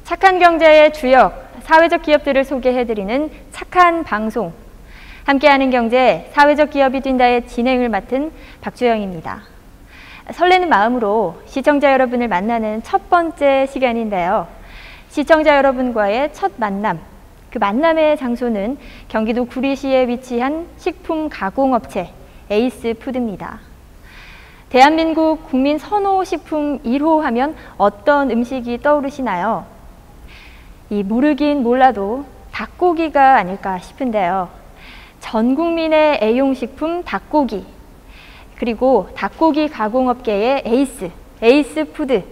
착한 경제의 주역, 사회적 기업들을 소개해드리는 착한 방송. 함께하는 경제, 사회적 기업이 뛴다의 진행을 맡은 박주영입니다. 설레는 마음으로 시청자 여러분을 만나는 첫 번째 시간인데요. 시청자 여러분과의 첫 만남, 그 만남의 장소는 경기도 구리시에 위치한 식품 가공업체 에이스푸드입니다. 대한민국 국민 선호 식품 1호 하면 어떤 음식이 떠오르시나요? 모르긴 몰라도 닭고기가 아닐까 싶은데요. 전 국민의 애용식품 닭고기, 그리고 닭고기 가공업계의 에이스푸드,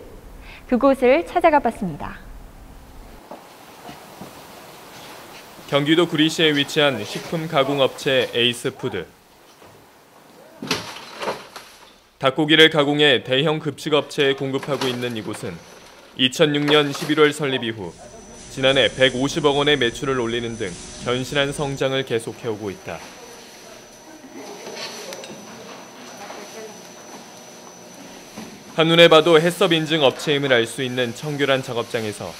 그곳을 찾아가 봤습니다. 경기도 구리시에 위치한 식품 가공업체 에이스푸드. 닭고기를 가공해 대형 급식업체에 공급하고 있는 이곳은 2006년 11월 설립 이후 지난해 150억 원의 매출을 올리는 등 견실한 성장을 계속해오고 있다. 한눈에 봐도 해썹 인증 업체임을 알 수 있는 청결한 작업장에서,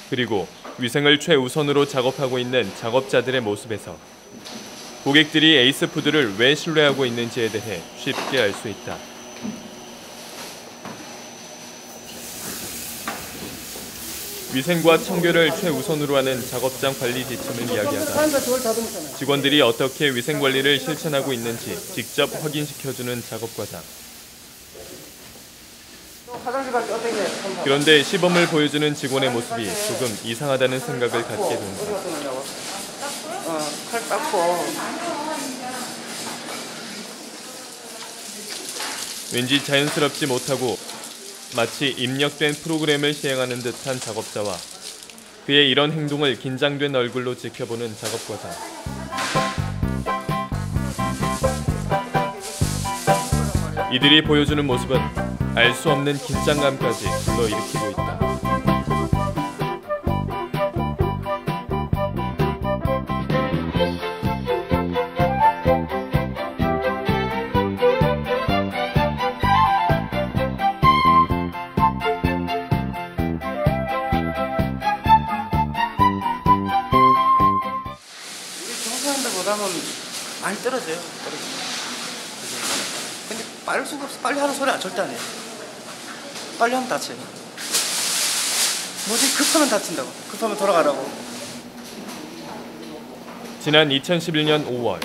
그리고 위생을 최우선으로 작업하고 있는 작업자들의 모습에서 고객들이 에이스푸드를 왜 신뢰하고 있는지에 대해 쉽게 알 수 있다. 위생과 청결을 최우선으로 하는 작업장 관리 지침을 이야기하다 직원들이 어떻게 위생 관리를 실천하고 있는지 직접 확인시켜주는 작업 과정. 그런데 시범을 보여주는 직원의 모습이 조금 이상하다는 생각을 갖게 된다. 칼 닦고. 왠지 자연스럽지 못하고 마치 입력된 프로그램을 시행하는 듯한 작업자와 그의 이런 행동을 긴장된 얼굴로 지켜보는 작업 과정. 이들이 보여주는 모습은 알 수 없는 긴장감까지 불러일으키고 있다. 보다는 많이 떨어져요. 근데 빠를 수가 없어. 빨리 하는 소리 절대 안 해요. 빨리 하면 다쳐요. 뭐지? 급하면 다친다고. 급하면 돌아가라고. 지난 2011년 5월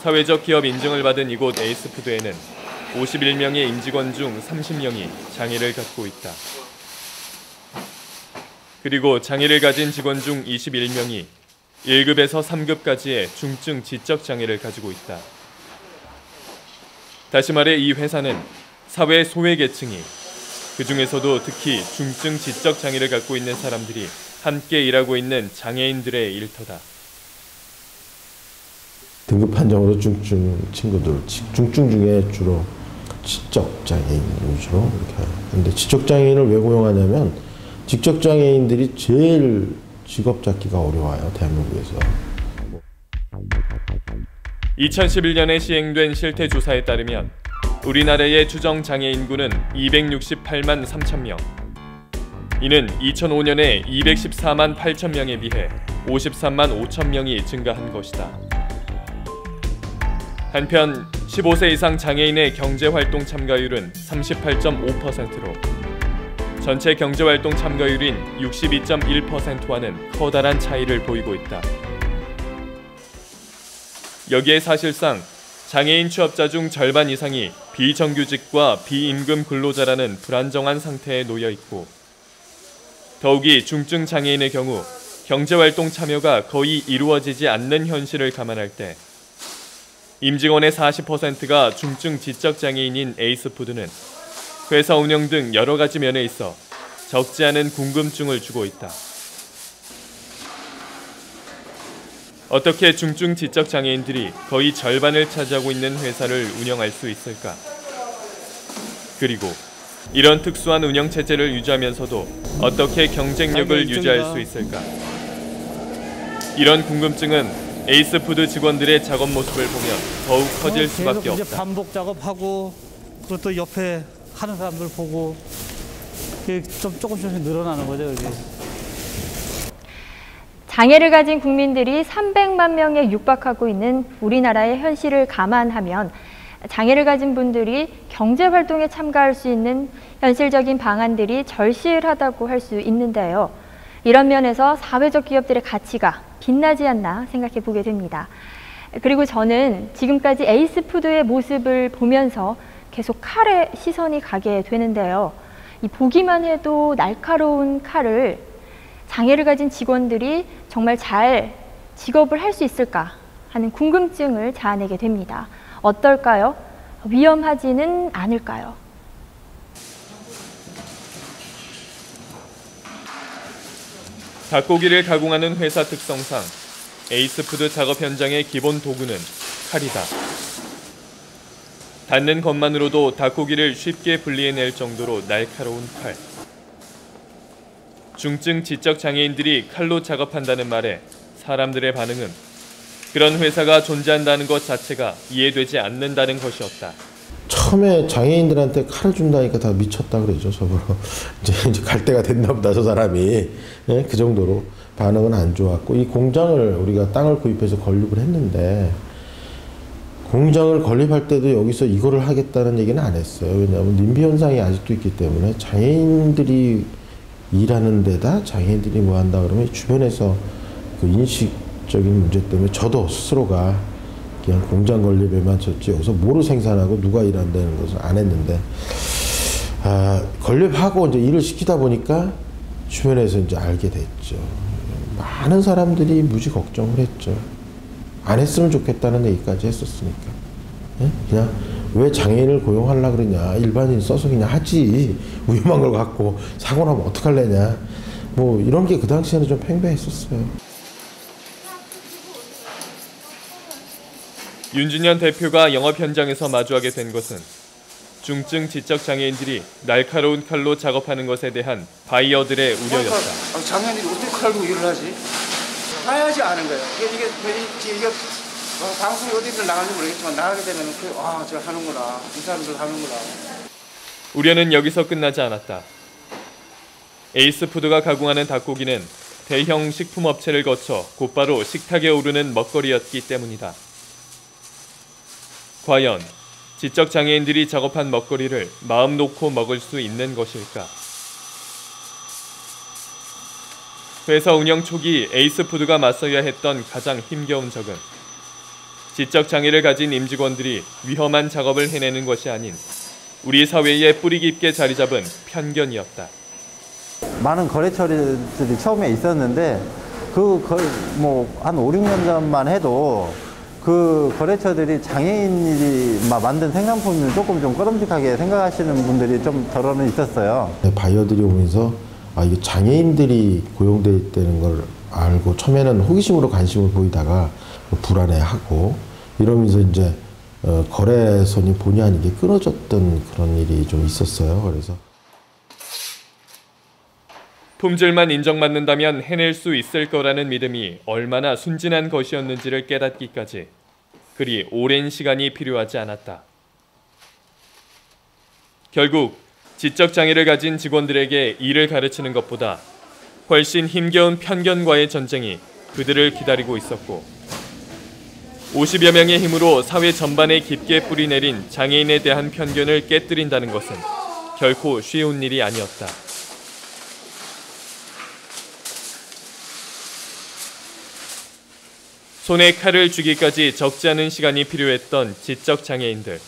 사회적 기업 인증을 받은 이곳 에이스푸드에는 51명의 임직원 중 30명이 장애를 갖고 있다. 그리고 장애를 가진 직원 중 21명이 1급에서 3급까지의 중증 지적 장애를 가지고 있다. 다시 말해 이 회사는 사회 소외계층이, 그 중에서도 특히 중증 지적 장애를 갖고 있는 사람들이 함께 일하고 있는 장애인들의 일터다. 등급 판정으로 중증 친구들, 중증 중에 주로 지적 장애인 위주로 이렇게. 근데 지적 장애인을 왜 고용하냐면 지적 장애인들이 제일 직업 잡기가 어려워요, 대한민국에서. 2011년에 시행된 실태조사에 따르면 우리나라의 추정 장애 인구는 268만 3천 명. 이는 2005년에 214만 8천 명에 비해 53만 5천 명이 증가한 것이다. 한편 15세 이상 장애인의 경제활동 참가율은 38.5%로 전체 경제활동 참가율인 62.1%와는 커다란 차이를 보이고 있다. 여기에 사실상 장애인 취업자 중 절반 이상이 비정규직과 비임금 근로자라는 불안정한 상태에 놓여 있고, 더욱이 중증 장애인의 경우 경제활동 참여가 거의 이루어지지 않는 현실을 감안할 때 임직원의 40%가 중증 지적 장애인인 에이스푸드는 회사 운영 등 여러 가지 면에 있어 적지 않은 궁금증을 주고 있다. 어떻게 중증 지적 장애인들이 거의 절반을 차지하고 있는 회사를 운영할 수 있을까? 그리고 이런 특수한 운영 체제를 유지하면서도 어떻게 경쟁력을 유지할 수 있을까? 이런 궁금증은 에이스푸드 직원들의 작업 모습을 보면 더욱 커질 수밖에 계속 이제 없다. 반복 작업하고 그리고 또 옆에 하는 사람들 보고 이게 좀 조금씩 늘어나는 거죠. 이게. 장애를 가진 국민들이 300만 명에 육박하고 있는 우리나라의 현실을 감안하면 장애를 가진 분들이 경제활동에 참가할 수 있는 현실적인 방안들이 절실하다고 할 수 있는데요. 이런 면에서 사회적 기업들의 가치가 빛나지 않나 생각해 보게 됩니다. 그리고 저는 지금까지 에이스푸드의 모습을 보면서 계속 칼에 시선이 가게 되는데요. 이 보기만 해도 날카로운 칼을 장애를 가진 직원들이 정말 잘 직업을 할 수 있을까 하는 궁금증을 자아내게 됩니다. 어떨까요? 위험하지는 않을까요? 닭고기를 가공하는 회사 특성상 에이스푸드 작업 현장의 기본 도구는 칼이다. 닿는 것만으로도 닭고기를 쉽게 분리해낼 정도로 날카로운 칼. 중증 지적 장애인들이 칼로 작업한다는 말에 사람들의 반응은 그런 회사가 존재한다는 것 자체가 이해되지 않는다는 것이었다. 처음에 장애인들한테 칼을 준다니까 다 미쳤다 그러죠. 저거 이제 갈 때가 됐나 보다 저 사람이. 예? 그 정도로 반응은 안 좋았고, 이 공장을 우리가 땅을 구입해서 건립을 했는데 공장을 건립할 때도 여기서 이거를 하겠다는 얘기는 안 했어요. 왜냐하면 님비 현상이 아직도 있기 때문에 장애인들이 일하는 데다 장애인들이 뭐 한다 그러면 주변에서 그 인식적인 문제 때문에 저도 스스로가 그냥 공장 건립에만 쳤지 여기서 뭐를 생산하고 누가 일한다는 것을 안 했는데, 건립하고 이제 일을 시키다 보니까 주변에서 이제 알게 됐죠. 많은 사람들이 무지 걱정을 했죠. 안 했으면 좋겠다는 얘기까지 했었으니까. 예? 그냥 왜 장애인을 고용하려고 그러냐, 일반인 써서 그냥 하지, 위험한 걸 갖고 사고 나면 어떡할래냐, 뭐 이런 게 그 당시에는 좀 팽배했었어요. 윤준현 대표가 영업 현장에서 마주하게 된 것은 중증 지적 장애인들이 날카로운 칼로 작업하는 것에 대한 바이어들의 우려였다. 장애인들이 어떻게 칼로 일을 하지? 봐야지 아는 거예요. 이게 방송이 어디를 나가는지 모르겠지만 나가게 되면 제가 하는구나, 이 사람들 하는구나. 우려는 여기서 끝나지 않았다. 에이스푸드가 가공하는 닭고기는 대형 식품업체를 거쳐 곧바로 식탁에 오르는 먹거리였기 때문이다. 과연 지적 장애인들이 작업한 먹거리를 마음 놓고 먹을 수 있는 것일까? 회사 운영 초기 에이스푸드가 맞서야 했던 가장 힘겨운 적은 지적 장애를 가진 임직원들이 위험한 작업을 해내는 것이 아닌 우리 사회에 뿌리 깊게 자리 잡은 편견이었다. 많은 거래처들이 처음에 있었는데 한 5, 6년 전만 해도 그 거래처들이 장애인이 만든 생산품을 조금 좀 꺼름직하게 생각하시는 분들이 좀 덜어는 있었어요. 바이어들이 오면서 이게 장애인들이 고용돼 있다는 걸 알고 처음에는 호기심으로 관심을 보이다가 불안해하고 이러면서 이제 거래선이 본의 아니게 끊어졌던 그런 일이 좀 있었어요. 그래서 품질만 인정받는다면 해낼 수 있을 거라는 믿음이 얼마나 순진한 것이었는지를 깨닫기까지 그리 오랜 시간이 필요하지 않았다. 결국 지적 장애를 가진 직원들에게 일을 가르치는 것보다 훨씬 힘겨운 편견과의 전쟁이 그들을 기다리고 있었고 50여 명의 힘으로 사회 전반에 깊게 뿌리내린 장애인에 대한 편견을 깨뜨린다는 것은 결코 쉬운 일이 아니었다. 손에 칼을 쥐기까지 적지 않은 시간이 필요했던 지적 장애인들.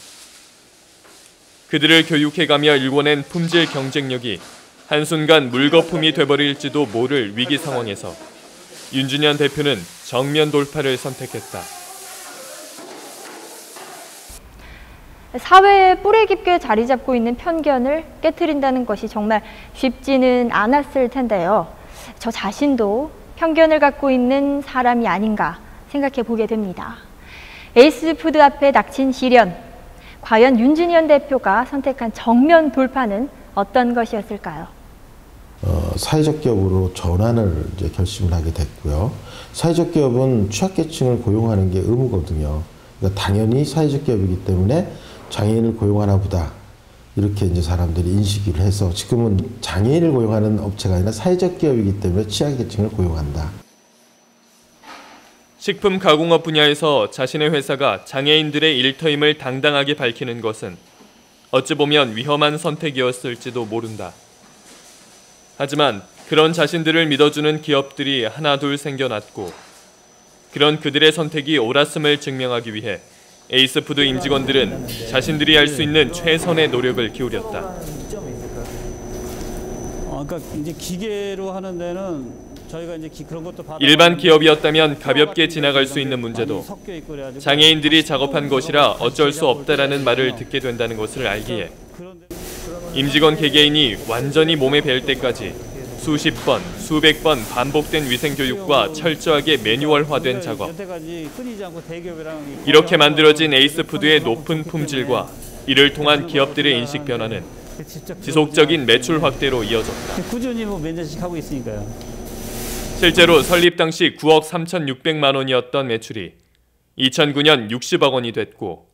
그들을 교육해가며 일궈낸 품질 경쟁력이 한순간 물거품이 돼버릴지도 모를 위기 상황에서 윤준현 대표는 정면 돌파를 선택했다. 사회에 뿌리 깊게 자리 잡고 있는 편견을 깨트린다는 것이 정말 쉽지는 않았을 텐데요. 저 자신도 편견을 갖고 있는 사람이 아닌가 생각해 보게 됩니다. 에이스푸드 앞에 닥친 시련, 과연 윤준현 대표가 선택한 정면 돌파는 어떤 것이었을까요? 사회적 기업으로 전환을 이제 결심을 하게 됐고요. 사회적 기업은 취약계층을 고용하는 게 의무거든요. 그러니까 당연히 사회적 기업이기 때문에 장애인을 고용하나 보다. 이렇게 이제 사람들이 인식을 해서 지금은 장애인을 고용하는 업체가 아니라 사회적 기업이기 때문에 취약계층을 고용한다. 식품 가공업 분야에서 자신의 회사가 장애인들의 일터임을 당당하게 밝히는 것은 어찌 보면 위험한 선택이었을지도 모른다. 하지만 그런 자신들을 믿어주는 기업들이 하나둘 생겨났고 그런 그들의 선택이 옳았음을 증명하기 위해 에이스푸드 임직원들은 자신들이 할 수 있는 최선의 노력을 기울였다. 그러니까 이제 기계로 하는 데는 저희가 이제 그런 것도 일반 기업이었다면 가볍게 지나갈 수 있는 문제도 장애인들이 작업한 것이라 어쩔 수 없다라는 말을 듣게 된다는 것을 알기에 임직원 개개인이 완전히 몸에 벨 때까지 수십 번, 수백 번 반복된 위생교육과 철저하게 매뉴얼화된 작업. 이렇게 만들어진 에이스푸드의 높은 품질과 이를 통한 기업들의 인식 변화는 지속적인 매출 확대로 이어졌다. 꾸준히 몇 년씩 하고 있으니까요. 실제로 설립 당시 9억 3,600만 원이었던 매출이 2009년 60억 원이 됐고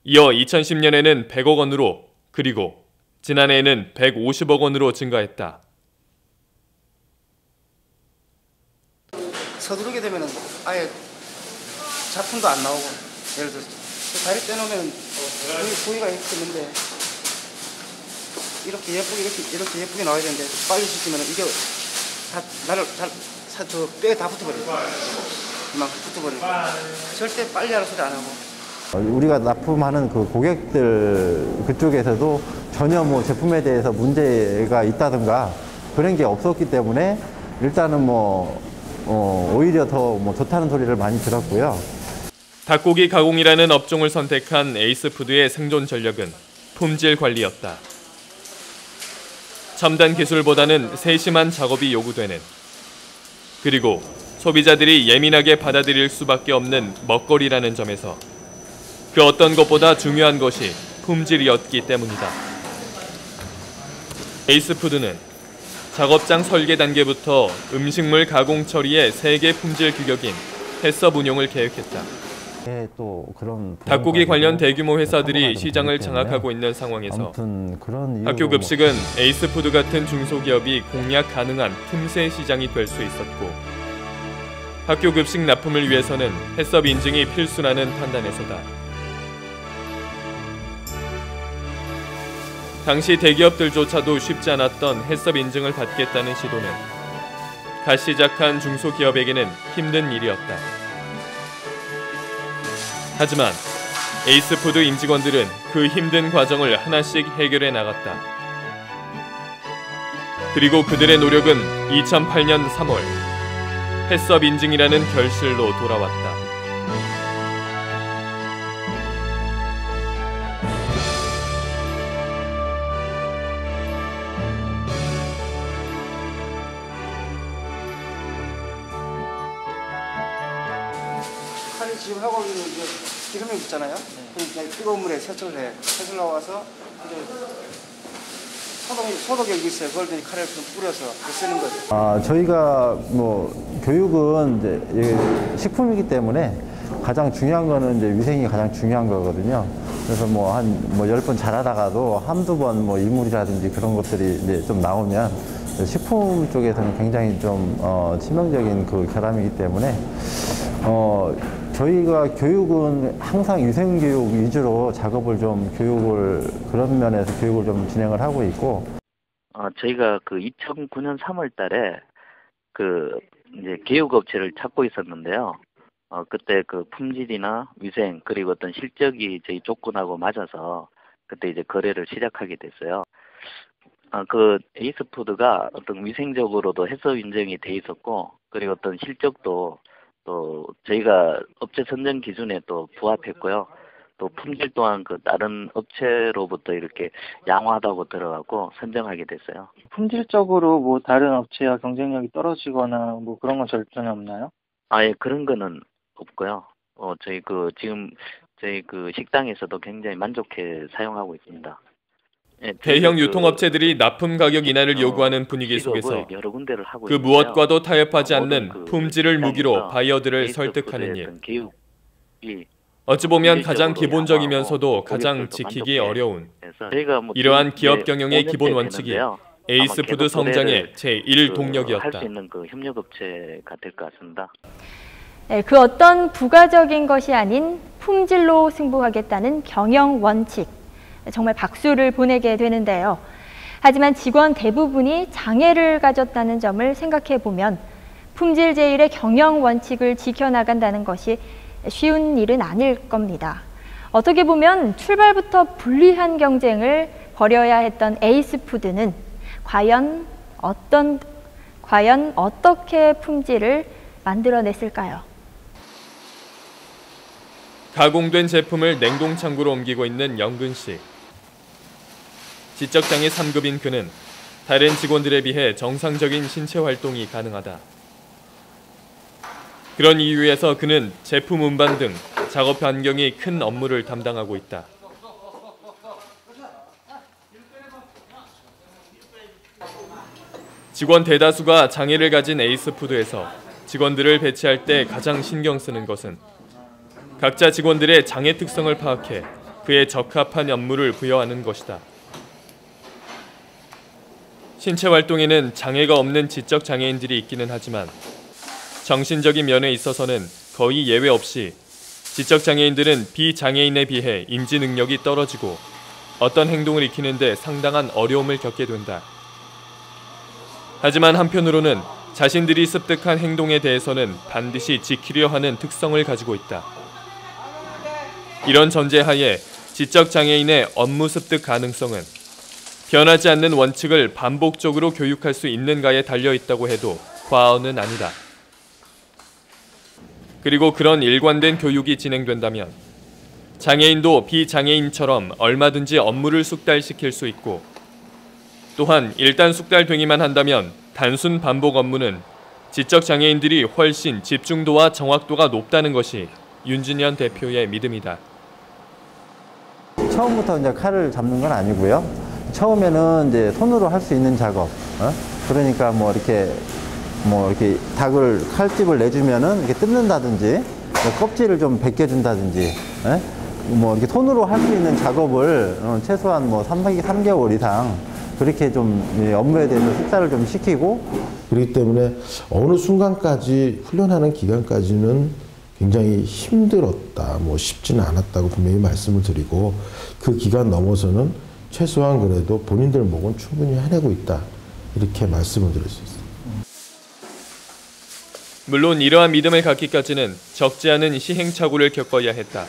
이어 2010년에는 100억 원으로 그리고 지난해에는 150억 원으로 증가했다. 서두르게 되면 아예 작품도 안 나오고 예를 들어서 다리 떼놓으면 부위가 이렇게 있는데 이렇게 예쁘게 나와야 되는데 빨리 시키면 이게 뼈에 다 붙어버려요. 막 붙어버리고 절대 빨리 하는 소리 안 하고. 우리가 납품하는 그 고객들 그쪽에서도 전혀 뭐 제품에 대해서 문제가 있다든가 그런 게 없었기 때문에 일단은 오히려 더 좋다는 소리를 많이 들었고요. 닭고기 가공이라는 업종을 선택한 에이스푸드의 생존 전략은 품질 관리였다. 첨단 기술보다는 세심한 작업이 요구되는 그리고 소비자들이 예민하게 받아들일 수밖에 없는 먹거리라는 점에서 그 어떤 것보다 중요한 것이 품질이었기 때문이다. 에이스푸드는 작업장 설계 단계부터 음식물 가공 처리의 세계 품질 규격인 해썹 운용을 계획했다. 닭고기 관련 대규모 회사들이 시장을 장악하고 있는 상황에서 학교 급식은 에이스푸드 같은 중소기업이 공략 가능한 틈새 시장이 될 수 있었고 학교 급식 납품을 위해서는 해썹 인증이 필수라는 판단에서다. 당시 대기업들조차도 쉽지 않았던 해썹 인증을 받겠다는 시도는 갓 시작한 중소기업에게는 힘든 일이었다. 하지만 에이스푸드 임직원들은 그 힘든 과정을 하나씩 해결해 나갔다. 그리고 그들의 노력은 2008년 3월 해썹 인증이라는 결실로 돌아왔다. 칼이 지금 하고 있는 기름이 있잖아요. 그냥 뜨거운 물에 세척을 해. 세척 나와서 이제 소독액이 있어요. 그걸 이제 칼에 좀 뿌려서 쓰는 거죠. 저희가 교육은 이제 식품이기 때문에 가장 중요한 거는 이제 위생이 가장 중요한 거거든요. 그래서 한 10번 잘하다가도 한두 번 이물이라든지 그런 것들이 이제 좀 나오면 식품 쪽에서는 굉장히 좀 치명적인 그 결함이기 때문에 저희가 교육은 항상 위생교육 위주로 작업을 그런 면에서 교육을 좀 진행을 하고 있고. 저희가 2009년 3월 달에 이제 개육업체를 찾고 있었는데요. 그때 품질이나 위생 그리고 어떤 실적이 저희 조건하고 맞아서 그때 이제 거래를 시작하게 됐어요. 에이스푸드가 어떤 위생적으로도 해썹 인증이 돼 있었고 그리고 어떤 실적도 또 저희가 업체 선정 기준에 또 부합했고요. 또 품질 또한 다른 업체로부터 이렇게 양호하다고 들어가고 선정하게 됐어요. 품질적으로 다른 업체와 경쟁력이 떨어지거나 그런 건 절대는 없나요? 예, 그런 거는 없고요. 저희 지금 저희 식당에서도 굉장히 만족해 사용하고 있습니다. 대형 유통업체들이 납품 가격 인하를 요구하는 분위기 속에서 여러 군데를 하고 그 있는데요. 무엇과도 타협하지 않는 모든 품질을 무기로 바이어들을 설득하는 일. 어찌 보면 가장 기본적이면서도 가장 지키기 어려운 이러한 기업 경영의 기본 원칙이 에이스푸드 성장의 제1 동력이었다. 할 수 있는 그 협력업체가 될 것 같습니다. 그 어떤 부가적인 것이 아닌 품질로 승부하겠다는 경영 원칙. 정말 박수를 보내게 되는데요. 하지만 직원 대부분이 장애를 가졌다는 점을 생각해 보면 품질 제1의 경영 원칙을 지켜나간다는 것이 쉬운 일은 아닐 겁니다. 어떻게 보면 출발부터 불리한 경쟁을 벌여야 했던 에이스푸드는 과연 어떻게 품질을 만들어냈을까요? 가공된 제품을 냉동창고로 옮기고 있는 영근 씨. 지적장애 3급인 그는 다른 직원들에 비해 정상적인 신체 활동이 가능하다. 그런 이유에서 그는 제품 운반 등 작업 반경이 큰 업무를 담당하고 있다. 직원 대다수가 장애를 가진 에이스푸드에서 직원들을 배치할 때 가장 신경 쓰는 것은 각자 직원들의 장애 특성을 파악해 그에 적합한 업무를 부여하는 것이다. 신체 활동에는 장애가 없는 지적 장애인들이 있기는 하지만 정신적인 면에 있어서는 거의 예외 없이 지적 장애인들은 비장애인에 비해 인지 능력이 떨어지고 어떤 행동을 익히는데 상당한 어려움을 겪게 된다. 하지만 한편으로는 자신들이 습득한 행동에 대해서는 반드시 지키려 하는 특성을 가지고 있다. 이런 전제하에 지적 장애인의 업무 습득 가능성은 변하지 않는 원칙을 반복적으로 교육할 수 있는가에 달려있다고 해도 과언은 아니다. 그리고 그런 일관된 교육이 진행된다면 장애인도 비장애인처럼 얼마든지 업무를 숙달시킬 수 있고 또한 일단 숙달되기만 한다면 단순 반복 업무는 지적 장애인들이 훨씬 집중도와 정확도가 높다는 것이 윤진현 대표의 믿음이다. 처음부터 이제 칼을 잡는 건 아니고요. 처음에는 이제 손으로 할 수 있는 작업. 그러니까 뭐 이렇게 닭을 칼집을 내주면은 이렇게 뜯는다든지, 껍질을 좀 벗겨준다든지, 뭐 이렇게 손으로 할 수 있는 작업을 최소한 뭐 3개월 이상 그렇게 좀 업무에 대해서 숙달을 좀 시키고. 그렇기 때문에 어느 순간까지 훈련하는 기간까지는 굉장히 힘들었다, 뭐 쉽지는 않았다고 분명히 말씀을 드리고 그 기간 넘어서는 최소한 그래도 본인들 목은 충분히 해내고 있다, 이렇게 말씀을 드릴 수 있습니다. 물론 이러한 믿음을 갖기까지는 적지 않은 시행착오를 겪어야 했다.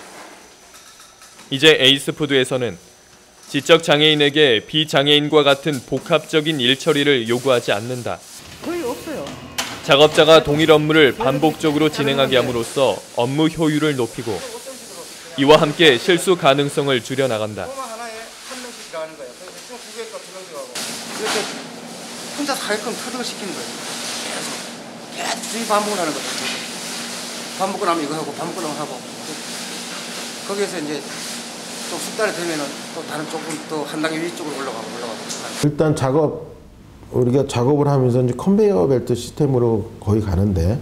이제 에이스푸드에서는 지적 장애인에게 비장애인과 같은 복합적인 일 처리를 요구하지 않는다. 거의 없어요. 작업자가 동일 업무를 반복적으로 진행하게 함으로써 업무 효율을 높이고 이와 함께 실수 가능성을 줄여나간다. 혼자 살게끔 터득을 시키는 거예요. 계속 반복을 하는 거죠. 반복을 하면 이거 하고 반복을 하고 거기에서 이제 좀 숙달이 되면은 또 다른 조금 또 한 단계 위쪽으로 올라가고. 일단 우리가 작업을 하면서 이제 컨베이어 벨트 시스템으로 거의 가는데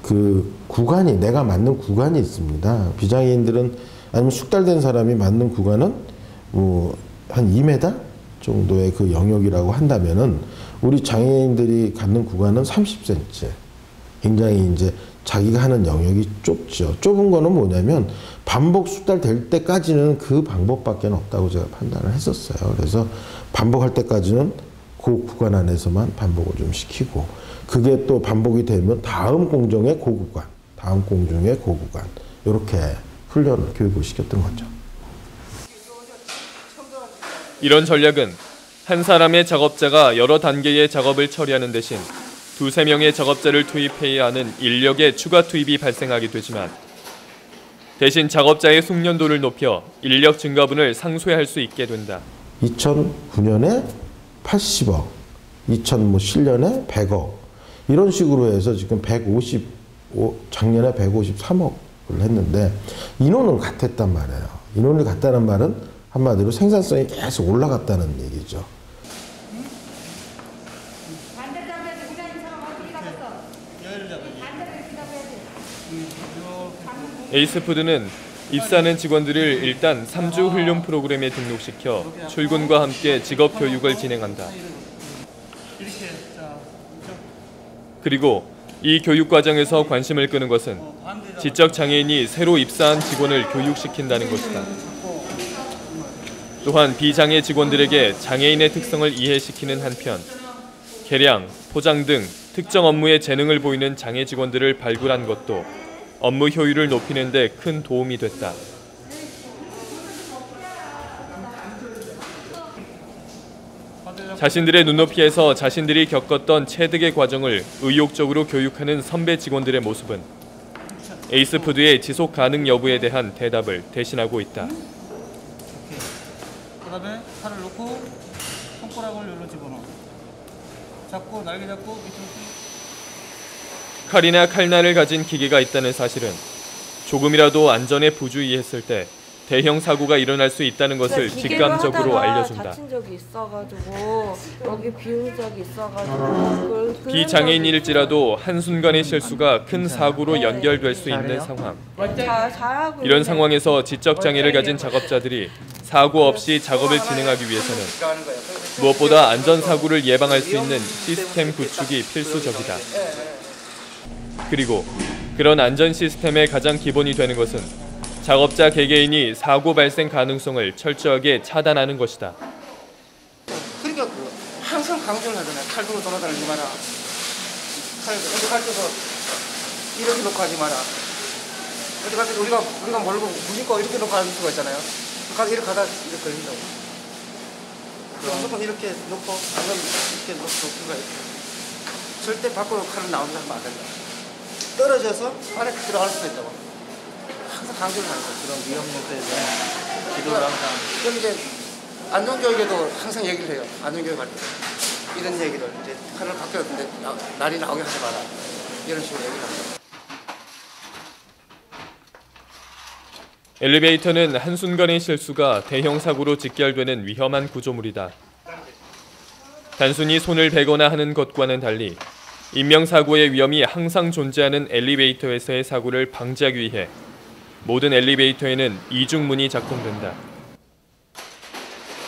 그 구간이, 내가 맞는 구간이 있습니다. 비장애인들은 아니면 숙달된 사람이 맞는 구간은 뭐 한 2m 정도의 그 영역이라고 한다면은 우리 장애인들이 갖는 구간은 30cm. 굉장히 이제 자기가 하는 영역이 좁죠. 좁은 거는 뭐냐면 반복 숙달될 때까지는 그 방법밖에 없다고 제가 판단을 했었어요. 그래서 반복할 때까지는 그 구간 안에서만 반복을 좀 시키고, 그게 또 반복이 되면 다음 공정의 그 구간, 다음 공정의 그 구간, 이렇게 훈련을, 교육을 시켰던 거죠. 이런 전략은 한 사람의 작업자가 여러 단계의 작업을 처리하는 대신 2~3명의 작업자를 투입해야 하는 인력의 추가 투입이 발생하게 되지만 대신 작업자의 숙련도를 높여 인력 증가분을 상쇄할 수 있게 된다. 2009년에 80억, 2007년에 100억, 이런 식으로 해서 지금 작년에 153억을 했는데 인원은 같았단 말이에요. 인원이 같다는 말은 한마디로 생산성이 계속 올라갔다는 얘기죠. 에이스푸드는 입사하는 직원들을 일단 3주 훈련 프로그램에 등록시켜 출근과 함께 직업 교육을 진행한다. 그리고 이 교육 과정에서 관심을 끄는 것은 지적 장애인이 새로 입사한 직원을 교육시킨다는 것이다. 또한 비장애 직원들에게 장애인의 특성을 이해시키는 한편 계량, 포장 등 특정 업무에 재능을 보이는 장애 직원들을 발굴한 것도 업무 효율을 높이는 데 큰 도움이 됐다. 자신들의 눈높이에서 자신들이 겪었던 체득의 과정을 의욕적으로 교육하는 선배 직원들의 모습은 에이스푸드의 지속 가능 여부에 대한 대답을 대신하고 있다. 그다음에 칼을 놓고 손가락을 열로 집어넣어. 잡고 날개 잡고 밑으로. 칼이나 칼날을 가진 기계가 있다는 사실은 조금이라도 안전에 부주의했을 때 대형 사고가 일어날 수 있다는 것을 직감적으로 알려준다. 다친 적이 있어가지고 여기 비운 적이 있어가지고 비장애인일지라도 한순간의 실수가 큰 사고로 연결될 수 있는 상황. 이런 상황에서 지적장애를 가진 작업자들이 사고 없이 작업을 진행하기 위해서는 무엇보다 안전사고를 예방할 수 있는 시스템 구축이 필수적이다. 그리고 그런 안전 시스템의 가장 기본이 되는 것은 작업자 개개인이 사고 발생 가능성을 철저하게 차단하는 것이다. 그러니까 항상 강조를 하잖아요. 칼 들고 돌아다니지 마라. 칼 들고 이렇게 놓고 하지 마라. 어디 갈 때 우리가 모르고 무심코 이렇게 놓고 하는 수가 있잖아요. 이렇게 가다 이렇게 걸린다고. 무조건 이렇게 놓고 방금 이렇게 놓고 수가 있고. 절대 밖으로 칼을 나오는 하면 안 된다. 떨어져서 안에 들어갈 수가 있다고. 항상 강조를 하는 거예요. 그런 위험 요소에 대한 기도를 항상. 그럼 이제 안전교육에도 항상 얘기를 해요. 안전교육 할 때. 이런 얘기를 이제 칼을 바뀌었는데 날이 나오게 하지 마라. 이런 식으로 얘기를 합니다. 엘리베이터는 한순간의 실수가 대형 사고로 직결되는 위험한 구조물이다. 단순히 손을 베거나 하는 것과는 달리 인명사고의 위험이 항상 존재하는 엘리베이터에서의 사고를 방지하기 위해 모든 엘리베이터에는 이중문이 작동된다.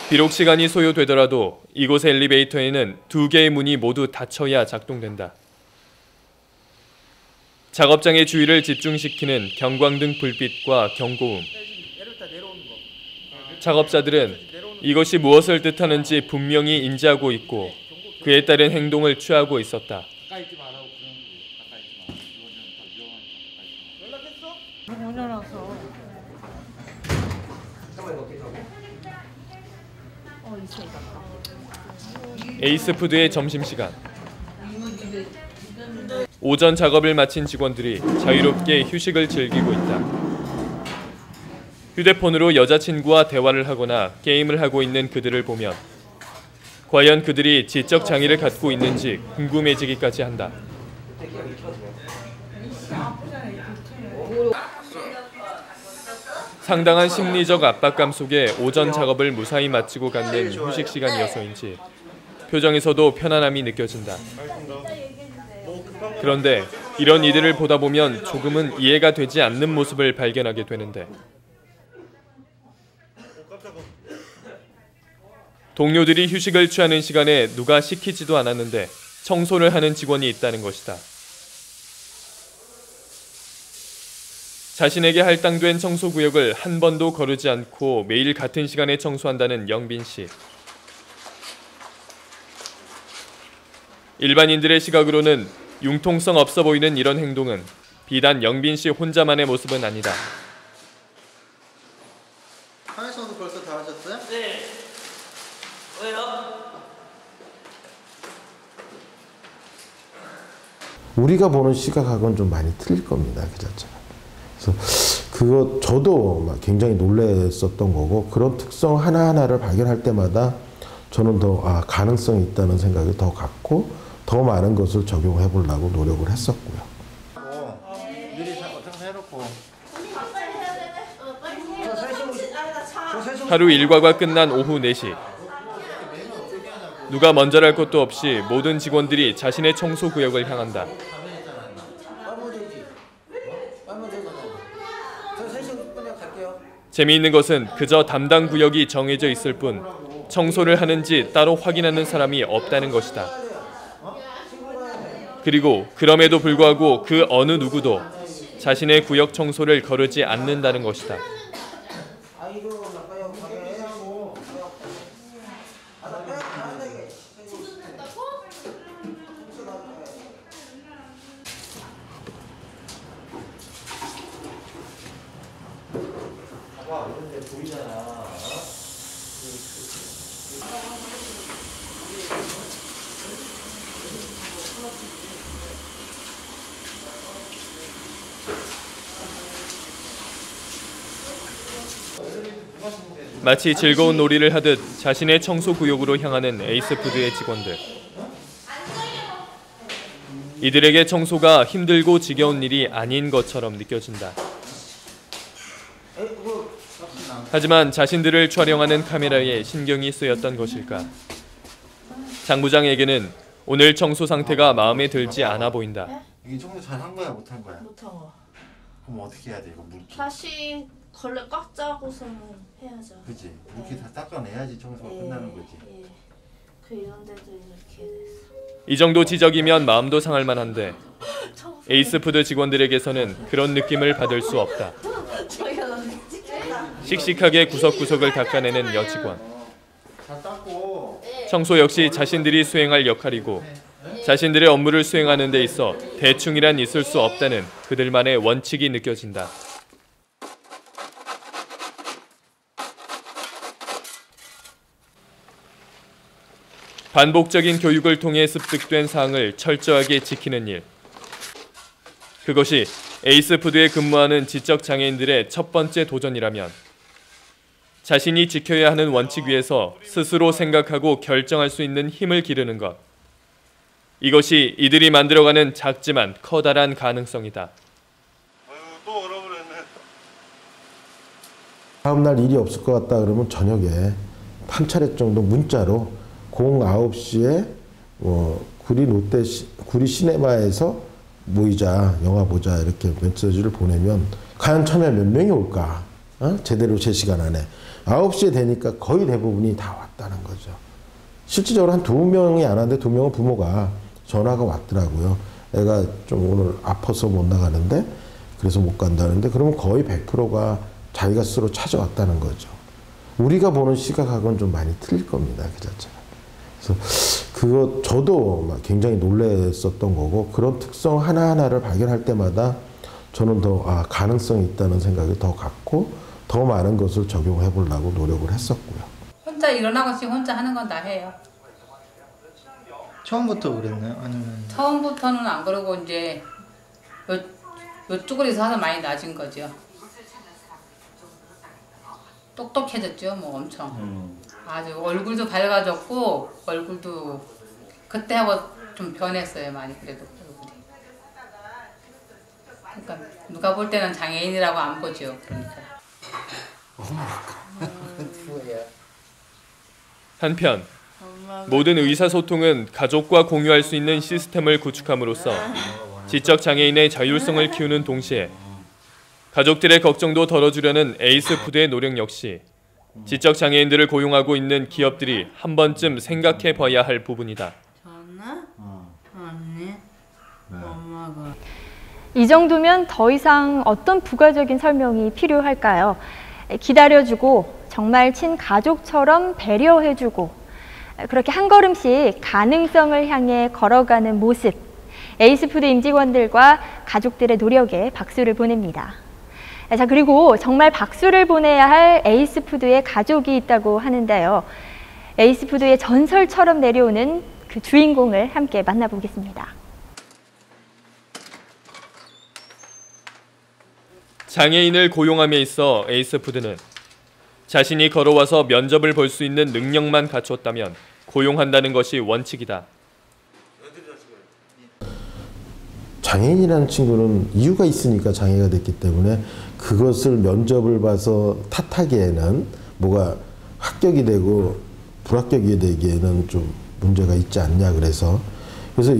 비록 시간이 소요되더라도 이곳의 엘리베이터에는 2개의 문이 모두 닫혀야 작동된다. 작업장의 주의를 집중시키는 경광등 불빛과 경고음. 작업자들은 이것이 무엇을 뜻하는지 분명히 인지하고 있고 그에 따른 행동을 취하고 있었다. 에이스푸드의 점심시간. 오전 작업을 마친 직원들이 자유롭게 휴식을 즐기고 있다. 휴대폰으로 여자친구와 대화를 하거나 게임을 하고 있는 그들을 보면 과연 그들이 지적 장애를 갖고 있는지 궁금해지기까지 한다. 상당한 심리적 압박감 속에 오전 작업을 무사히 마치고 갖는 휴식 시간이어서인지 표정에서도 편안함이 느껴진다. 그런데 이런 이들을 보다 보면 조금은 이해가 되지 않는 모습을 발견하게 되는데 동료들이 휴식을 취하는 시간에 누가 시키지도 않았는데 청소를 하는 직원이 있다는 것이다. 자신에게 할당된 청소구역을 한 번도 거르지 않고 매일 같은 시간에 청소한다는 영빈 씨. 일반인들의 시각으로는 융통성 없어 보이는 이런 행동은 비단 영빈 씨 혼자만의 모습은 아니다. 한혜성도 벌써 다 하셨어요? 네. 왜요? 우리가 보는 시각하고는 좀 많이 틀릴 겁니다. 그 자체가. 그래서 그거 저도 막 굉장히 놀랐었던 거고 그런 특성 하나하나를 발견할 때마다 저는 더 가능성이 있다는 생각이 더 갖고 더 많은 것을 적용해 보려고 노력을 했었고요. 미리 생각해놓고. 하루 일과가 끝난 오후 4시. 누가 먼저랄 것도 없이 모든 직원들이 자신의 청소 구역을 향한다. 재미있는 것은 그저 담당 구역이 정해져 있을 뿐 청소를 하는지 따로 확인하는 사람이 없다는 것이다. 그리고 그럼에도 불구하고 그 어느 누구도 자신의 구역 청소를 거르지 않는다는 것이다. 마치 즐거운 놀이를 하듯 자신의 청소 구역으로 향하는 에이스푸드의 직원들. 이들에게 청소가 힘들고 지겨운 일이 아닌 것처럼 느껴진다. 하지만 자신들을 촬영하는 카메라에 신경이 쓰였던 것일까? 장 부장에게는 오늘 청소 상태가 마음에 들지 않아 보인다. 이게 청소 잘한 거야, 못한 거야? 못한 거. 그럼 어떻게 해야 돼, 이거 물기? 다시 걸레 꽉 짜고서는 해야죠. 그치? 물기 다 닦아내야지 청소가 끝나는 거지. 예. 그 이런 데도 이렇게 됐어. 이 정도 지적이면 마음도 상할 만한데 에이스푸드 직원들에게서는 그런 느낌을 받을 수 없다. 씩씩하게 구석구석을 닦아내는 여직원. 청소 역시 자신들이 수행할 역할이고 자신들의 업무를 수행하는 데 있어 대충이란 있을 수 없다는 그들만의 원칙이 느껴진다. 반복적인 교육을 통해 습득된 사항을 철저하게 지키는 일. 그것이 에이스푸드에 근무하는 지적장애인들의 첫 번째 도전이라면 자신이 지켜야 하는 원칙 위에서 스스로 생각하고 결정할 수 있는 힘을 기르는 것. 이것이 이들이 만들어가는 작지만 커다란 가능성이다. 또 얼어버렸네. 다음 날 일이 없을 것 같다 그러면 저녁에 한 차례 정도 문자로 09시에 구리 시네마에서 모이자, 영화 보자 이렇게 메시지를 보내면 과연 처음에 몇 명이 올까? 제대로 제 시간 안에 9시에 되니까 거의 대부분이 다 왔다는 거죠. 실질적으로 한 2명이 안 왔는데 2명은 부모가 전화가 왔더라고요. 애가 좀 오늘 아파서 못 나가는데 그래서 못 간다는데 그러면 거의 100%가 자기가 스스로 찾아왔다는 거죠. 우리가 보는 시각하고는 좀 많이 틀릴 겁니다. 그 자체가. 그래서 그거 저도 막 굉장히 놀랐었던 거고 그런 특성 하나하나를 발견할 때마다 저는 더 가능성이 있다는 생각이 더 갖고 더 많은 것을 적용해 보려고 노력을 했었고요. 혼자 일어나고 지금 혼자 하는 건 다 해요. 처음부터 그랬나요? 아니면 처음부터는 안 그러고 이제 요쪽으로서 하다 많이 낮은 거죠. 똑똑해졌죠, 뭐 엄청. 아주 얼굴도 밝아졌고 얼굴도 그때하고 좀 변했어요, 많이 그래도 얼굴이. 그러니까 누가 볼 때는 장애인이라고 안 보죠, 그러니까. 한편 모든 의사소통은 가족과 공유할 수 있는 시스템을 구축함으로써 지적장애인의 자율성을 키우는 동시에 가족들의 걱정도 덜어주려는 에이스푸드의 노력 역시 지적장애인들을 고용하고 있는 기업들이 한 번쯤 생각해 봐야 할 부분이다. 언니, 엄마가. 이 정도면 더 이상 어떤 부가적인 설명이 필요할까요? 기다려주고 정말 친가족처럼 배려해주고 그렇게 한 걸음씩 가능성을 향해 걸어가는 모습. 에이스푸드 임직원들과 가족들의 노력에 박수를 보냅니다. 자, 그리고 정말 박수를 보내야 할 에이스푸드의 가족이 있다고 하는데요. 에이스푸드의 전설처럼 내려오는 그 주인공을 함께 만나보겠습니다. 장애인을 고용함에 있어 에이스푸드는 자신이 걸어와서 면접을 볼 수 있는 능력만 갖췄다면 고용한다는 것이 원칙이다. 장애인이라는 친구는 이유가 있으니까 장애가 됐기 때문에 그것을 면접을 봐서 탓하기에는 뭐가 합격이 되고 불합격이 되기에는 좀 문제가 있지 않냐 그래서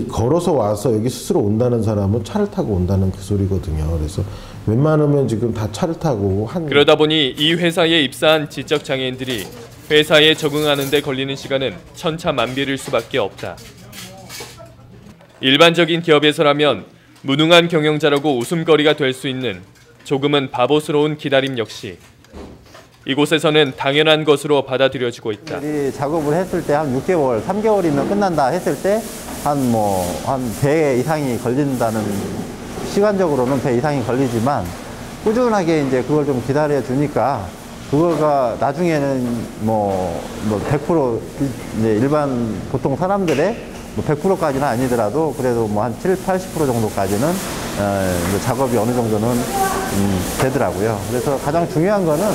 걸어서 와서 여기 스스로 온다는 사람은 차를 타고 온다는 그 소리거든요. 그래서 웬만하면 지금 다 차를 타고 그러다 보니 이 회사에 입사한 지적장애인들이 회사에 적응하는 데 걸리는 시간은 천차만별일 수밖에 없다. 일반적인 기업에서라면 무능한 경영자라고 웃음거리가 될 수 있는 조금은 바보스러운 기다림 역시 이곳에서는 당연한 것으로 받아들여지고 있다. 작업을 했을 때 한 6개월, 3개월이면 끝난다 했을 때 한 배 이상이 걸린다는, 시간적으로는 배 이상이 걸리지만 꾸준하게 이제 그걸 좀 기다려 주니까 그거가 나중에는 100% 이제 일반 보통 사람들의 100%까지는 아니더라도 그래도 한 70, 80% 정도까지는 작업이 어느 정도는 되더라고요. 그래서 가장 중요한 거는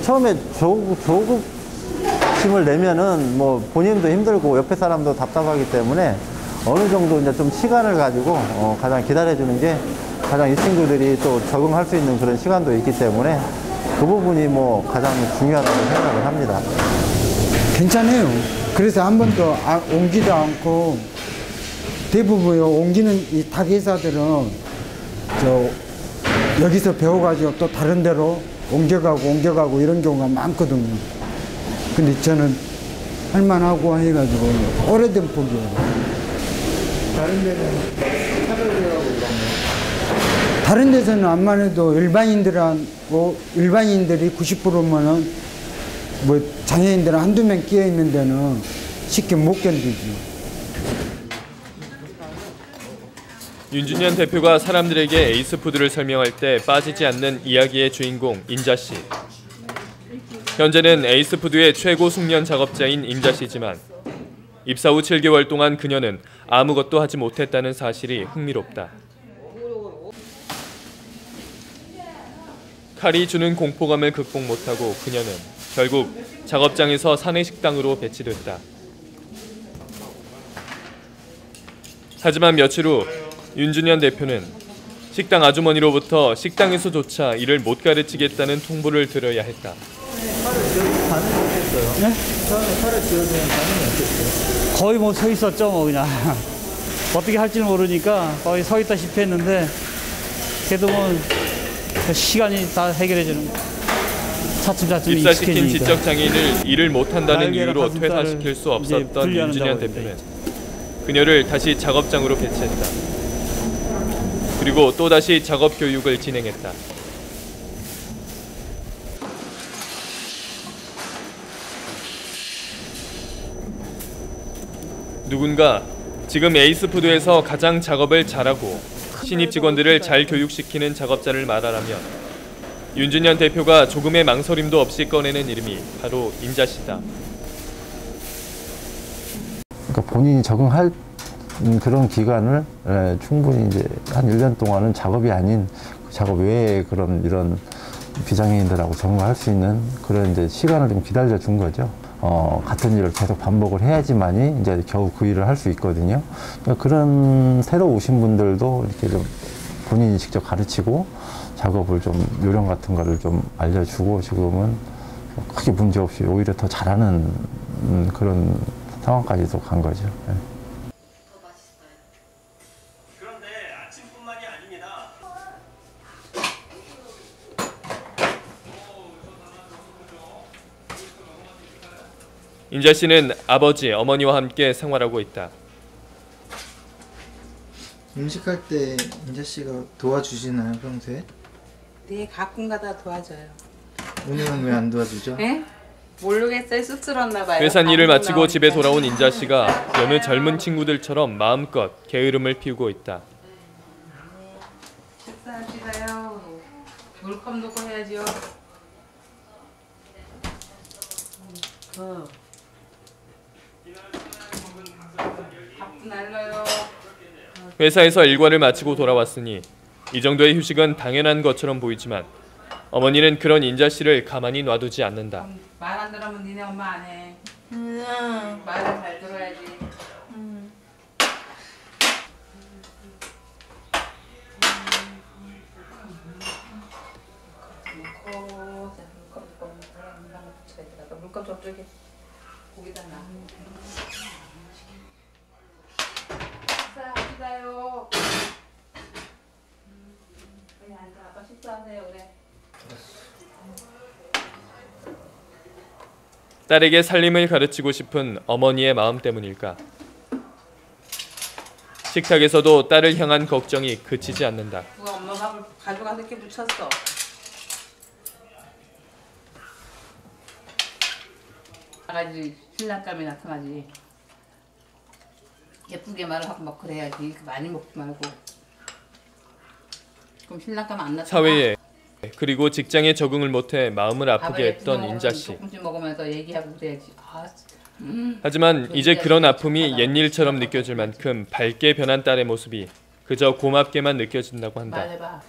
처음에 조급심을 내면은 본인도 힘들고 옆에 사람도 답답하기 때문에 어느 정도 이제 좀 시간을 가지고 가장 기다려주는 게 가장 이 친구들이 또 적응할 수 있는 그런 시간도 있기 때문에 그 부분이 가장 중요하다고 생각을 합니다. 괜찮아요. 그래서 한 번도 옮기도 않고 대부분 옮기는 이 닭회사들은 여기서 배워가지고 또 다른 데로 옮겨가고 이런 경우가 많거든요. 근데 저는 할만하고 해가지고 오래된 폭이에요. 다른 데는 차별이라고 그런 거? 다른 데서는 암만 해도 일반인들이 90%면은 장애인들은 한두 명 끼어 있는 데는 쉽게 못 견디죠. 윤준현 대표가 사람들에게 에이스푸드를 설명할 때 빠지지 않는 이야기의 주인공 인자 씨. 현재는 에이스푸드의 최고 숙련 작업자인 인자 씨지만 입사 후 7개월 동안 그녀는 아무것도 하지 못했다는 사실이 흥미롭다. 칼이 주는 공포감을 극복 못하고 그녀는 결국 작업장에서 사내식당으로 배치됐다. 하지만 며칠 후 윤준현 대표는 식당 아주머니로부터 식당에서조차 일을 못 가르치겠다는 통보를 들어야 했다. 차를 지어주면 반응이 어땠어요? 네? 처음에 차를 지어주면 반응이 어땠어요? 거의 서 있었죠, 그냥. 어떻게 할지는 모르니까 거의 서 있다시피 했는데 그래도 시간이 다 해결해주는 차츰 입사시킨 지적장애인을 일을 못한다는 이유로 퇴사시킬 수 없었던 윤준현 대표는 그녀를 다시 작업장으로 배치했다. 그리고 또다시 작업 교육을 진행했다. 누군가 지금 에이스푸드에서 가장 작업을 잘하고 신입 직원들을 잘 교육시키는 작업자를 말하라면 윤준현 대표가 조금의 망설임도 없이 꺼내는 이름이 바로 인자 씨다. 그러니까 본인이 적응할 그런 기간을 충분히 이제 한 1년 동안은 작업이 아닌 작업 외에 이런 비장애인들하고 적응할 수 있는 그런 이제 시간을 좀 기다려 준 거죠. 같은 일을 계속 반복을 해야지만이 이제 겨우 그 일을 할 수 있거든요. 그러니까 그런 새로 오신 분들도 이렇게 좀 본인이 직접 가르치고 작업을 좀 요령 같은 거를 좀 알려주고 지금은 크게 문제 없이 오히려 더 잘하는 그런 상황까지도 간 거죠. 네. 그런데 아침뿐만이 아닙니다. 인자 씨는 아버지, 어머니와 함께 생활하고 있다. 음식할 때 인자 씨가 도와주시나요, 평소에? 네, 가끔가다 도와줘요. 오늘은 왜 안 도와주죠? 네? 모르겠어요. 쑥스럽나 봐요. 회사 일을 마치고 집에 돌아온 인자 씨가 여느 젊은 친구들처럼 마음껏 게으름을 피우고 있다. 식사하시나요? 물컵 놓고 해야죠. 밥도 날라요. 회사에서 일과를 마치고 돌아왔으니 이 정도의 휴식은 당연한 것처럼 보이지만 어머니는 그런 인자 씨를 가만히 놔두지 않는다. 말 안 들으면 니네 엄마 안 해. 말을 잘 들어야지. 그럼 저쪽에 고기다 놔. 식사합시다요. 여기 앉아. 아빠 식사하세요. 그래. 딸에게 살림을 가르치고 싶은 어머니의 마음 때문일까? 식탁에서도 딸을 향한 걱정이 그치지 않는다. 누가 엄마 밥을 가져가서 이렇게 묻혔어. 나가지 신랑감이 나타나지. 예쁘게 말을 하고 막 그래야지. 이렇게 많이 먹지 말고. 그럼 신랑감 안 나타나. 사회에 그리고 직장에 적응을 못해 마음을 아프게 밥을 했던 예쁘게 인자 씨. 조금씩 먹으면서 얘기하고 그래야지. 하지만 이제 그런 아픔이 옛일처럼 느껴질 만큼 밝게 변한 딸의 모습이 그저 고맙게만 느껴진다고 한다. 말해봐.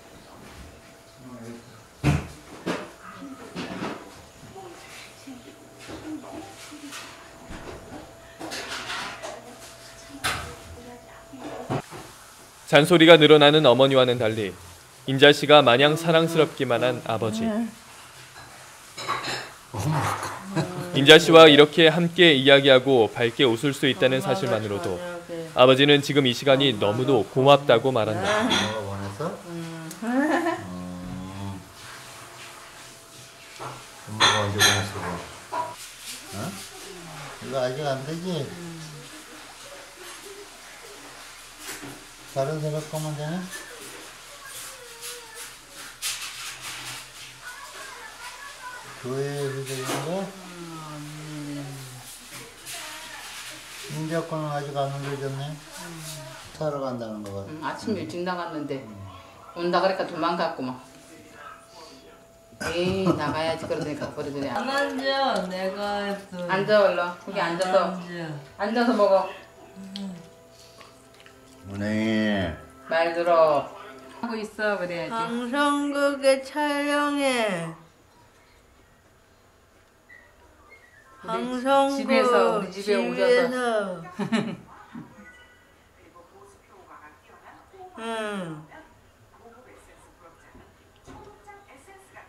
잔소리가 늘어나는 어머니와는 달리 인자 씨가 마냥 사랑스럽기만 한 아버지. 인자 씨와 이렇게 함께 이야기하고 밝게 웃을 수 있다는 사실만으로도 아버지는 지금 이 시간이 너무도 고맙다고 말한다. 원해서? 엄마가 언제 보냈어? 어? 이거 아직 안 되지? 다른 새벽 거면 되네? 교회에서 되는 거? 인자권은 아직 안 올려졌네? 사러 간다는 거 같아. 아침 일찍 나갔는데 온다 그러니까 도망갔구만. 에이 나가야지 그러니까 버리더니 안 앉아. 내가 했어. 앉아 얼른. 거기 앉아서 앉아서 먹어. 은행이 말 들어. 하고 있어 그래야지. 방송국에 촬영해. 방송국 집에서 우리 집에 오셔서. 응.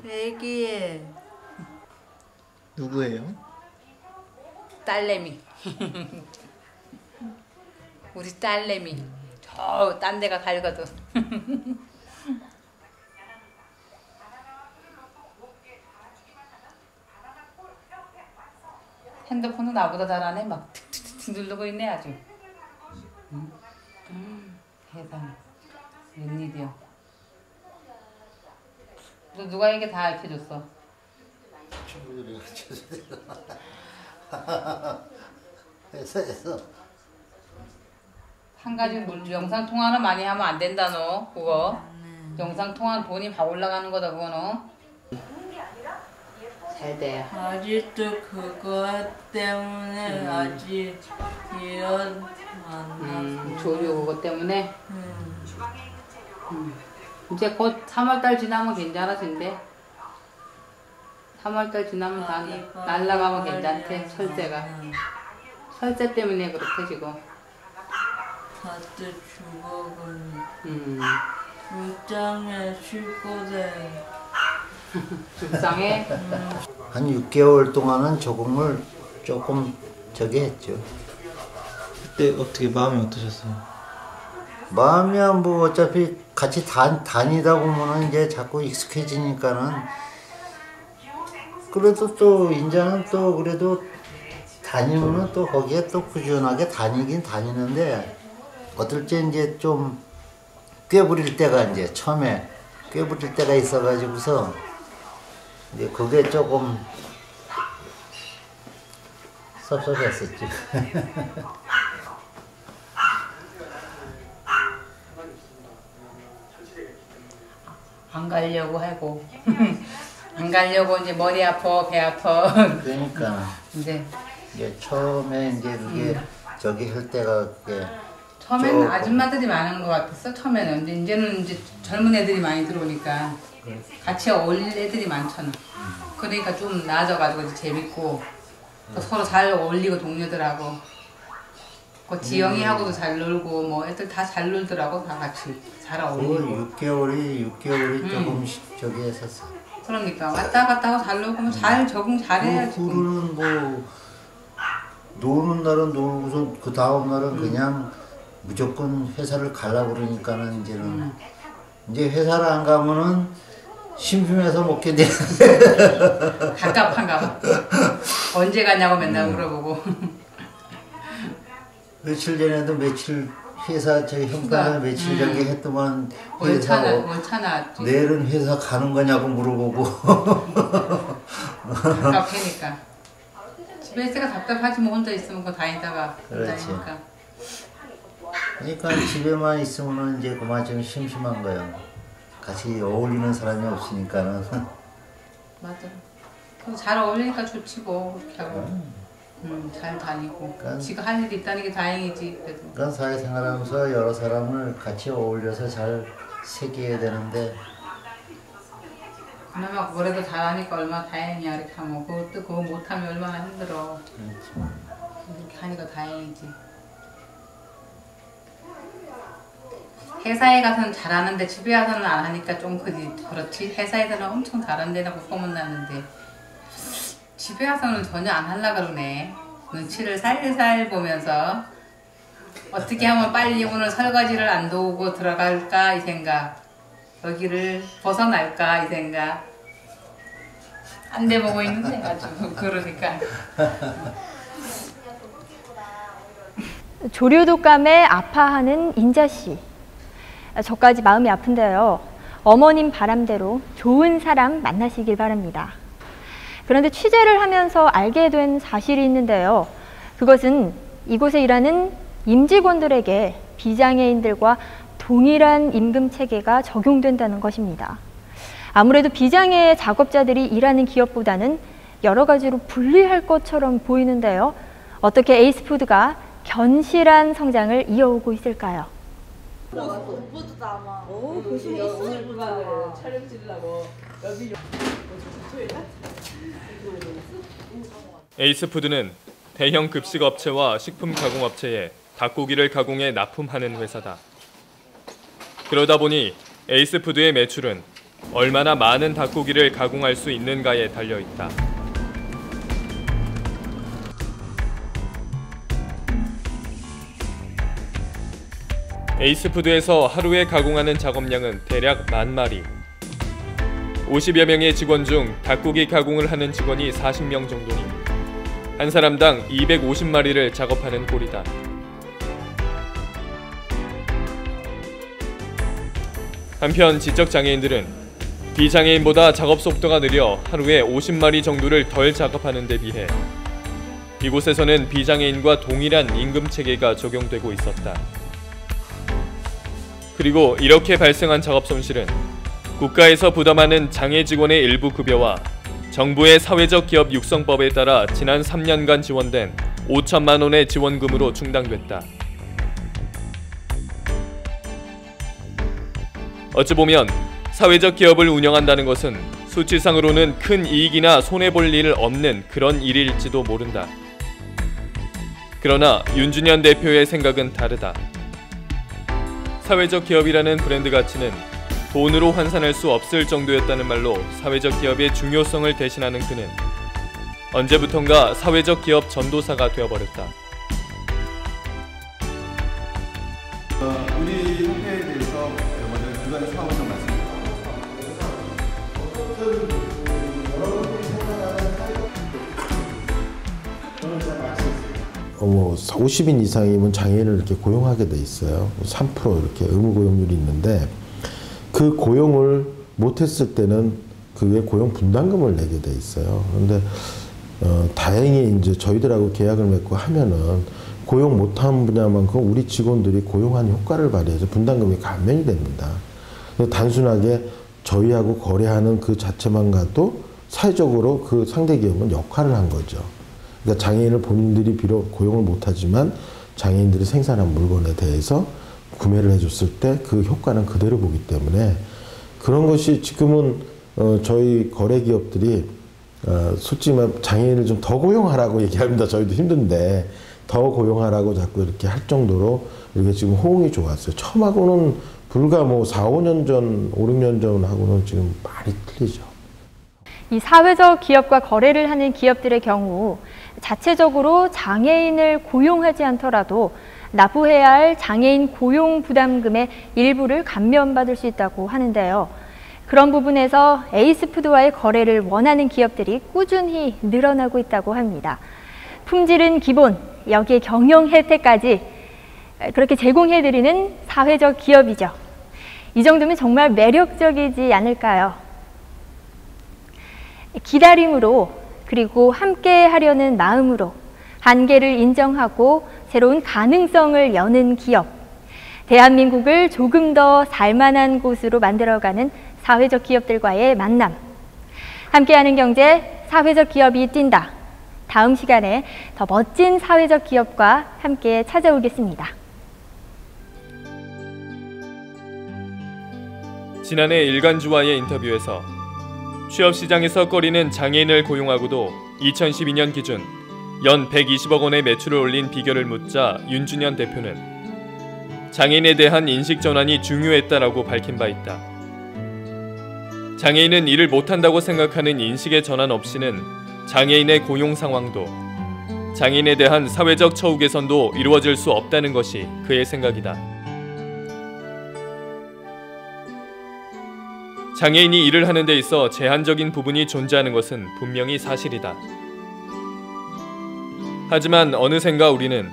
얘기해. 누구예요? 딸내미. 우리 딸내미. 저 딴 데가 갈거든. 핸드폰은 나보다 잘하네. 막 틱틱틱 누르고 있네 아주. 세상에. 웬일이야. 너 누가 이게 다 알려줬어? 친구들이 했어. 한 가지 영상 통화는 많이 하면 안 된다 너 그거. 영상 통화는 돈이 막 올라가는 거다 그거는. 잘 돼. 아직도 그거 때문에 아직 이혼 안 하고. 조류 그거 때문에. 이제 곧 3월달 지나면 괜찮아진대. 3월달 지나면 다 날라가면 괜찮대. 설제가. 설제 때문에 그렇대 지금. 다들 죽어가는. 불장에 쉴거래. 불쌍해? 한 6개월 동안은 적응을 조금 저기 했죠. 그때 어떻게 마음이 어떠셨어요? 마음이야 뭐 어차피 같이 다니다 보면은 이제 자꾸 익숙해지니까는 그래도 또 인자는 또 그래도 다니면은 또 거기에 또 꾸준하게 다니긴 다니는데 어떨 때 이제 좀 꾀부릴 때가 이제 처음에 꾀부릴 때가 있어가지고서 이제 그게 조금 섭섭했었지. 안 가려고 하고 안 가려고 이제 머리 아파 배 아파. 그러니까 이제 처음에 이제 그게 저기 할 때가 그게 처음에는 조금. 아줌마들이 많은 것 같았어. 처음에는 근데 이제는 이제 젊은 애들이 많이 들어오니까 같이 어울릴 애들이 많잖아. 그러니까 좀 나아져가지고 이제 재밌고 또 서로 잘 어울리고 동료들하고 그 지영이하고도 잘 놀고 뭐 애들 다 잘 놀더라고. 다 같이 잘 어울리고. 6개월이 조금 저기 했었어. 그러니까 왔다 갔다 하고 잘 놀고 잘 적응 잘해야지. 그거는 뭐 노는 날은 놀고서 그 다음 날은 그냥 무조건 회사를 가려고 그러니까는 이제는 이제 회사를 안 가면은 심심해서 못 견뎌. 갑갑한가 봐. 언제 가냐고 맨날 물어보고. 며칠 전에도 며칠 회사 저희 형편을 며칠 전에 했더만 회사 원차나 내일은 회사 가는 거냐고 물어보고. 답답하니까. 집에 있으니까 답답하지 뭐 혼자 있으면 그 다니다가 그렇지. 다니니까. 그러니까 집에만 있으면 이제 그만 좀 심심한 거예요. 같이 어울리는 사람이 없으니까는. 맞아. 잘 어울리니까 좋지 뭐 그렇게 하고. 잘 다니고. 그러니까, 지가 할 일이 있다는 게 다행이지 그래도. 그러니까 사회생활하면서 여러 사람을 같이 어울려서 잘 새겨야 되는데. 그나마 뭐래도 잘하니까 얼마나 다행이야 이렇게 하면. 그것도 그거 못하면 얼마나 힘들어. 이렇게 하니까 다행이지. 회사에 가서는 잘하는데 집에 와서는 안 하니까 좀 그렇지. 회사에서는 엄청 잘한다고 소문났는데 집에 와서는 전혀 안 하려고 그러네. 눈치를 살살 보면서 어떻게 하면 빨리 오늘 설거지를 안 도우고 들어갈까 이 생각, 여기를 벗어날까 이 생각. 안 돼 보고 있는데 아주 그러니까. 조류독감에 아파하는 인자씨. 저까지 마음이 아픈데요. 어머님 바람대로 좋은 사람 만나시길 바랍니다. 그런데 취재를 하면서 알게 된 사실이 있는데요. 그것은 이곳에 일하는 임직원들에게 비장애인들과 동일한 임금 체계가 적용된다는 것입니다. 아무래도 비장애 작업자들이 일하는 기업보다는 여러 가지로 불리할 것처럼 보이는데요. 어떻게 에이스푸드가 견실한 성장을 이어오고 있을까요? 에이스푸드는 대형 급식업체와 식품 가공업체에 닭고기를 가공해 납품하는 회사다. 그러다 보니 에이스푸드의 매출은 얼마나 많은 닭고기를 가공할 수 있는가에 달려있다. 에이스푸드에서 하루에 가공하는 작업량은 대략 10,000마리. 50여 명의 직원 중 닭고기 가공을 하는 직원이 40명 정도니 한 사람당 250마리를 작업하는 꼴이다. 한편 지적장애인들은 비장애인보다 작업 속도가 느려 하루에 50마리 정도를 덜 작업하는 데 비해 이곳에서는 비장애인과 동일한 임금 체계가 적용되고 있었다. 그리고 이렇게 발생한 작업 손실은 국가에서 부담하는 장애 직원의 일부 급여와 정부의 사회적 기업 육성법에 따라 지난 3년간 지원된 5천만 원의 지원금으로 충당됐다. 어찌 보면 사회적 기업을 운영한다는 것은 수치상으로는 큰 이익이나 손해볼 일 없는 그런 일일지도 모른다. 그러나 윤준현 대표의 생각은 다르다. 사회적 기업이라는 브랜드 가치는 돈으로 환산할 수 없을 정도였다는 말로 사회적 기업의 중요성을 대신하는 그는 언제부턴가 사회적 기업 전도사가 되어버렸다. 우리 협회에 대해서 먼저 그간 사업을 좀 말씀드립니다. 뭐 50인 이상이면 장애인을 이렇게 고용하게 돼 있어요. 3% 이렇게 의무 고용률이 있는데 그 고용을 못했을 때는 그게 고용 분담금을 내게 돼 있어요. 그런데 다행히 이제 저희들하고 계약을 맺고 하면은 고용 못한 분야만큼 우리 직원들이 고용한 효과를 발휘해서 분담금이 감면이 됩니다. 단순하게 저희하고 거래하는 그 자체만 가도 사회적으로 그 상대 기업은 역할을 한 거죠. 그러니까 장애인을 본인들이 비록 고용을 못하지만 장애인들이 생산한 물건에 대해서 구매를 해줬을 때 그 효과는 그대로 보기 때문에 그런 것이 지금은 저희 거래 기업들이 솔직히 말하면 장애인을 좀 더 고용하라고 얘기합니다. 저희도 힘든데 더 고용하라고 자꾸 이렇게 할 정도로 이렇게 지금 호응이 좋았어요. 처음하고는 불과 뭐 4, 5년 전, 5, 6년 전하고는 지금 많이 틀리죠. 이 사회적 기업과 거래를 하는 기업들의 경우 자체적으로 장애인을 고용하지 않더라도 납부해야 할 장애인 고용 부담금의 일부를 감면받을 수 있다고 하는데요. 그런 부분에서 에이스푸드와의 거래를 원하는 기업들이 꾸준히 늘어나고 있다고 합니다. 품질은 기본, 여기에 경영 혜택까지 그렇게 제공해드리는 사회적 기업이죠. 이 정도면 정말 매력적이지 않을까요? 기다림으로 그리고 함께 하려는 마음으로 한계를 인정하고 새로운 가능성을 여는 기업. 대한민국을 조금 더 살만한 곳으로 만들어가는 사회적 기업들과의 만남. 함께하는 경제, 사회적 기업이 뛴다. 다음 시간에 더 멋진 사회적 기업과 함께 찾아오겠습니다. 지난해 일간주와의 인터뷰에서 취업시장에서 꺼리는 장애인을 고용하고도 2012년 기준 연 120억 원의 매출을 올린 비결을 묻자 윤준현 대표는 장애인에 대한 인식 전환이 중요했다라고 밝힌 바 있다. 장애인은 일을 못한다고 생각하는 인식의 전환 없이는 장애인의 고용 상황도 장애인에 대한 사회적 처우 개선도 이루어질 수 없다는 것이 그의 생각이다. 장애인이 일을 하는 데 있어 제한적인 부분이 존재하는 것은 분명히 사실이다. 하지만 어느샌가 우리는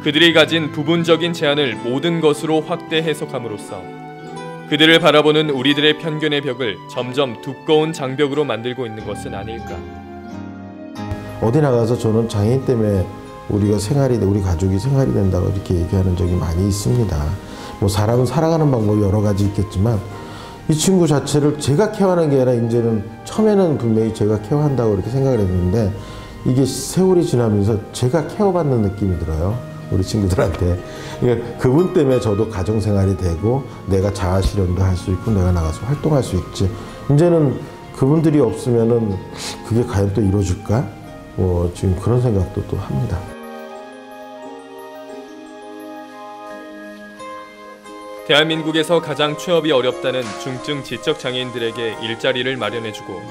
그들이 가진 부분적인 제한을 모든 것으로 확대 해석함으로써 그들을 바라보는 우리들의 편견의 벽을 점점 두꺼운 장벽으로 만들고 있는 것은 아닐까. 어디 나가서 저는 장애인 때문에 우리 가족이 생활이 된다고 이렇게 얘기하는 적이 많이 있습니다. 뭐 사람은 살아가는 방법이 여러 가지 있겠지만 이 친구 자체를 제가 케어하는 게 아니라 이제는 처음에는 분명히 제가 케어한다고 이렇게 생각을 했는데 이게 세월이 지나면서 제가 케어받는 느낌이 들어요. 우리 친구들한테. 그러니까 그분 때문에 저도 가정생활이 되고 내가 자아실현도 할 수 있고 내가 나가서 활동할 수 있지. 이제는 그분들이 없으면은 그게 과연 또 이루어질까? 뭐 지금 그런 생각도 또 합니다. 대한민국에서 가장 취업이 어렵다는 중증 지적 장애인들에게 일자리를 마련해주고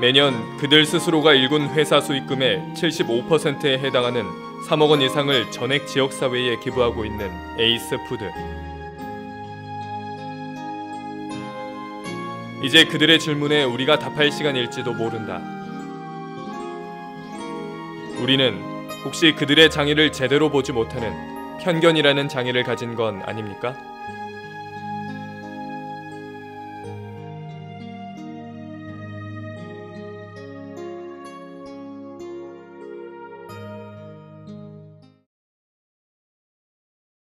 매년 그들 스스로가 일군 회사 수익금의 75%에 해당하는 3억 원 이상을 전액 지역사회에 기부하고 있는 에이스푸드. 이제 그들의 질문에 우리가 답할 시간일지도 모른다. 우리는 혹시 그들의 장애를 제대로 보지 못하는 편견이라는 장애를 가진 건 아닙니까?